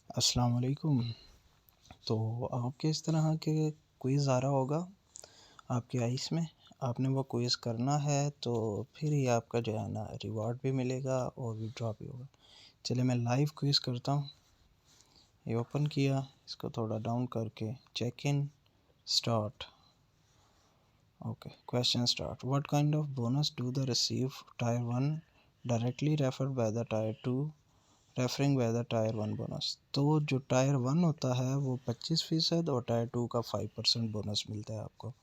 अस्सलाम वालेकुम। तो आपके इस तरह के क्विज़ आ रहा होगा आपके आइस में, आपने वो क्विज़ करना है तो फिर ही आपका जो है ना रिवॉर्ड भी मिलेगा और विड्रॉ भी होगा। चलिए मैं लाइव क्विज़ करता हूँ। ये ओपन किया, इसको थोड़ा डाउन करके check in start. Okay, question start. What kind of bonus do the receive tier 1 directly referred by the tier 2 referring by the tier 1 bonus. तो जो टायर 1 होता है वो 25% और टायर 2 का 5% बोनस मिलता है आपको।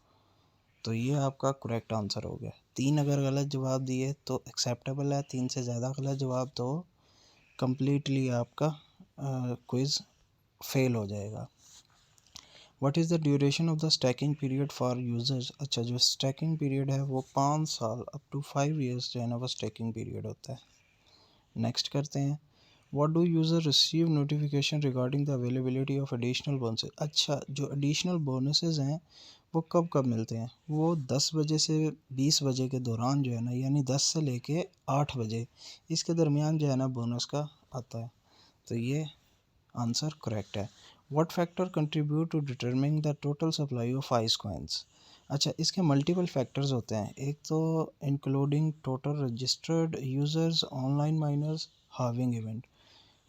तो ये आपका करेक्ट आंसर हो गया। 3 अगर गलत जवाब दिए तो एक्सेप्टेबल है, 3 से ज़्यादा गलत जवाब तो कम्प्लीटली आपका क्विज़ फेल हो जाएगा। What is the duration of the stacking period for users. अच्छा, जो स्टैकिंग पीरियड है वो 5 साल अप टू 5 ईयर्स जो है ना वो स्टैकिंग पीरियड होता है। नेक्स्ट करते हैं। What do user receive notification regarding the availability of additional bonuses। अच्छा, जो additional bonuses हैं वो कब कब मिलते हैं? वो 10 बजे से 20 बजे के दौरान जो है ना, यानी 10 से लेके 8 बजे इसके दरमियान जो है ना बोनस का आता है। तो ये आंसर करेक्ट है। What factor contribute to determining the total supply of ice coins। अच्छा, इसके मल्टीपल फैक्टर्स होते हैं। एक तो including total registered users, online miners, halving event,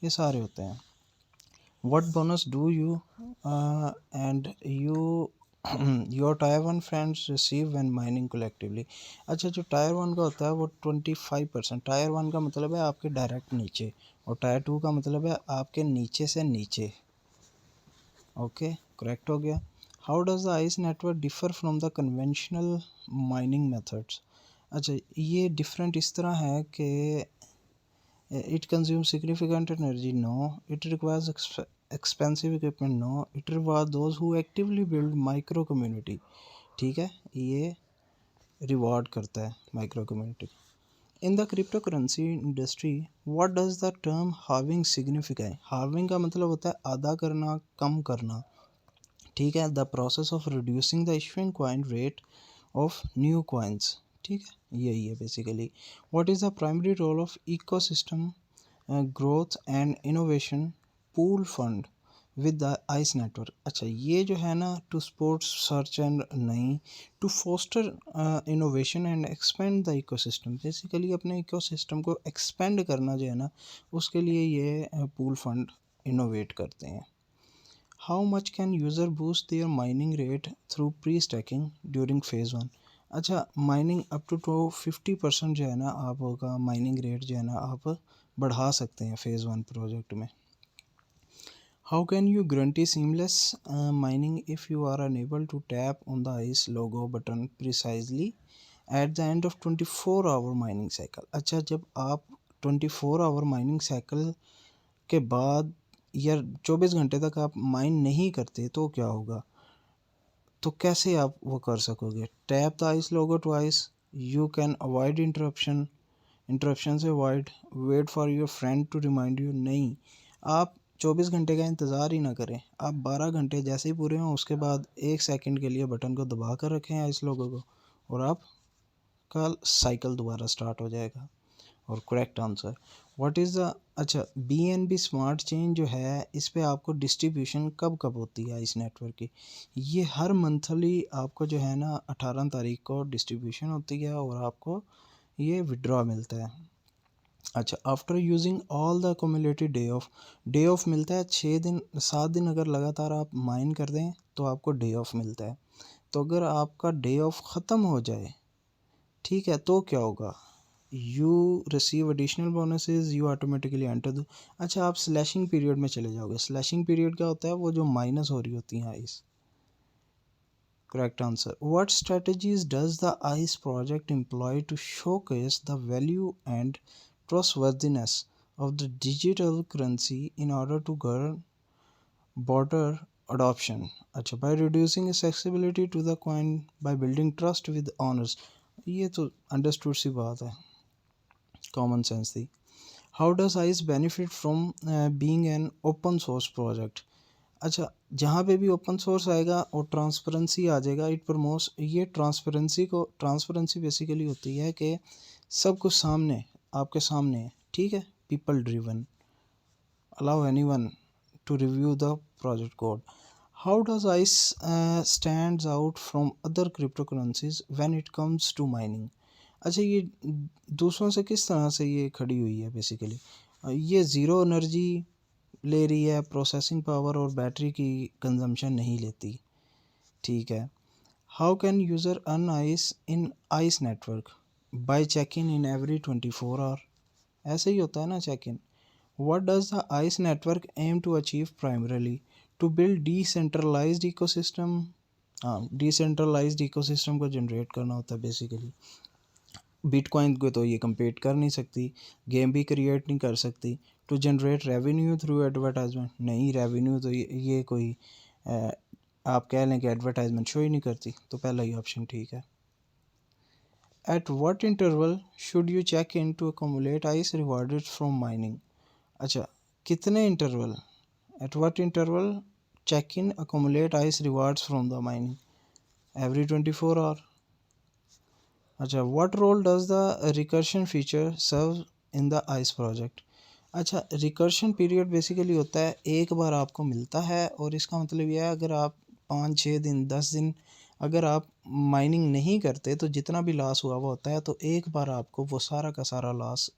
ये सारे होते हैं। What bonus do you and you your tyre 1 friends receive when mining collectively. अच्छा, जो टायर 1 का होता है वो 25%। टायर 1 का मतलब है आपके डायरेक्ट नीचे और टायर 2 का मतलब है आपके नीचे से नीचे। ओके, करेक्ट हो गया। How does the Ice network differ from the conventional mining methods. अच्छा, ये डिफरेंट इस तरह है कि it consumes significant energy, no. It requires expensive equipment, no. It rewards those who actively build micro community। ठीक है, ये रिवॉर्ड करता है micro community. In the cryptocurrency industry what does the term halving signify. Halving का मतलब होता है आधा करना, कम करना। ठीक है, the process of reducing the issuing coin rate of new coins. ठीक है, यही है basically. What is the primary role of ecosystem growth and innovation pool fund with the Ice network. अच्छा, ये जो है ना टू स्पोर्ट्स सर्च एंड नहीं, to foster innovation and expand the ecosystem. Basically अपने इकोसिस्टम को एक्सपेंड करना जो है ना उसके लिए ये पूल फंड इनोवेट करते हैं। How much can user boost their mining rate through pre stacking during phase 1। अच्छा, माइनिंग अप टू 50% जो है ना आपका माइनिंग रेट जो है ना आप बढ़ा सकते हैं फेज़ 1 प्रोजेक्ट में। How can you guarantee seamless mining if you are unable to tap on the ice logo button precisely at the end of 24 hour mining cycle. अच्छा, जब आप 24 आवर माइनिंग साइकिल के बाद या 24 घंटे तक आप माइन नहीं करते तो क्या होगा? तो कैसे आप वो कर सकोगे? Tap the ice logo twice, you can avoid interruption से avoid, wait for your friend to remind you. नहीं, आप 24 घंटे का इंतज़ार ही ना करें, आप 12 घंटे जैसे ही पूरे हों उसके बाद 1 सेकंड के लिए बटन को दबा कर रखें आइस लोगो को और आपका साइकिल दोबारा स्टार्ट हो जाएगा। और correct answer what is the. अच्छा, BNB स्मार्ट चेन जो है इस पे आपको डिस्ट्रीब्यूशन कब कब होती है इस नेटवर्क की। ये हर मंथली आपको जो है ना 18 तारीख को डिस्ट्रीब्यूशन होती है और आपको ये विड्रॉ मिलता है। अच्छा, after using all the cumulated day off मिलता है 6 दिन 7 दिन अगर लगातार आप माइन कर दें तो आपको डे ऑफ मिलता है। तो अगर आपका डे ऑफ ख़त्म हो जाए, ठीक है, तो क्या होगा? You receive additional bonuses, you automatically enter दो। अच्छा, आप स्लैशिंग पीरियड में चले जाओगे। स्लैशिंग पीरियड क्या होता है? वो जो माइनस हो रही होती हैं Ice. Correct answer what strategies does the ice project employ to showcase the value and trustworthiness of the digital currency in order to garner broader adoption। अच्छा, by reducing accessibility to the coin by building trust with owners. ये तो understood सी बात है, common sense थी। How does Ice benefit from being an open source project. अच्छा, जहाँ पे भी ओपन सोर्स आएगा और ट्रांसपेरेंसी आ जाएगा, इट प्रमोट्स। ये ट्रांसपेरेंसी बेसिकली होती है कि सब कुछ सामने आपके सामने है। ठीक है, people driven, allow anyone to review the project code. How does ICE stands out from other cryptocurrencies when it comes to mining? अच्छा, ये दूसरों से किस तरह से ये खड़ी हुई है बेसिकली? ये ज़ीरो एनर्जी ले रही है, प्रोसेसिंग पावर और बैटरी की कंजम्पशन नहीं लेती, ठीक है। How can user earn Ice in Ice network? By check in every 24 hour. ऐसे ही होता है ना check in. What does the ICE network aim to achieve primarily? To build decentralized ecosystem। हाँ, decentralized ecosystem को जनरेट करना होता है बेसिकली। बिटकॉइन को तो ये compete कर नहीं सकती, गेम भी क्रिएट नहीं कर सकती। To generate revenue through advertisement, नहीं, रेवेन्यू तो ये कोई आप कह लें कि एडवर्टाइजमेंट शो ही नहीं करती, तो पहला ही ऑप्शन ठीक है। At what interval should you check in to accumulate ICE rewarded from mining? अच्छा, कितने interval? At what interval check in accumulate ICE rewards from the mining? Every 24 hour. अच्छा, what role does the recursion feature serve in the ice project? अच्छा, recursion period basically होता है एक बार आपको मिलता है, और इसका मतलब यह है अगर आप 5-6 दिन 10 दिन अगर आप माइनिंग नहीं करते तो जितना भी लॉस हुआ हुआ होता है, तो एक बार आपको वो सारा का सारा लॉस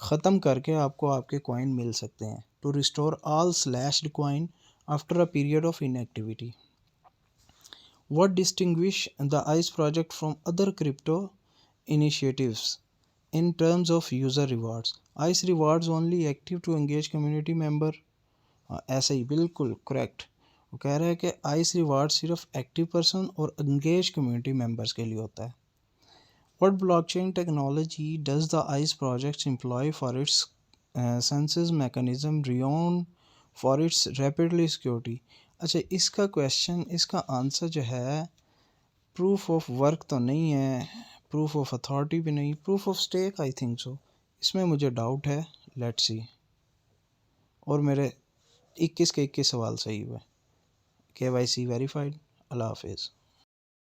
ख़त्म करके आपको आपके कॉइन मिल सकते हैं। To restore all slashed coin after a period of inactivity. What distinguish the ICE project from other crypto initiatives in terms of user rewards? ICE rewards only active to engage community member। ऐसा ही बिल्कुल correct. वो कह रहा है कि ICE reward सिर्फ active person और engage community members के लिए होता है। What blockchain technology does the ICE project employ for its census mechanism renowned for its rapidly security? अच्छा, इसका क्वेश्चन, इसका आंसर जो है, प्रूफ ऑफ वर्क तो नहीं है, प्रूफ ऑफ अथॉरिटी भी नहीं, proof of stake I think so. इसमें मुझे डाउट है, लेट्स सी। और मेरे 21 के 21 सवाल सही हुए। KYC verified. अल्लाह हाफिज़।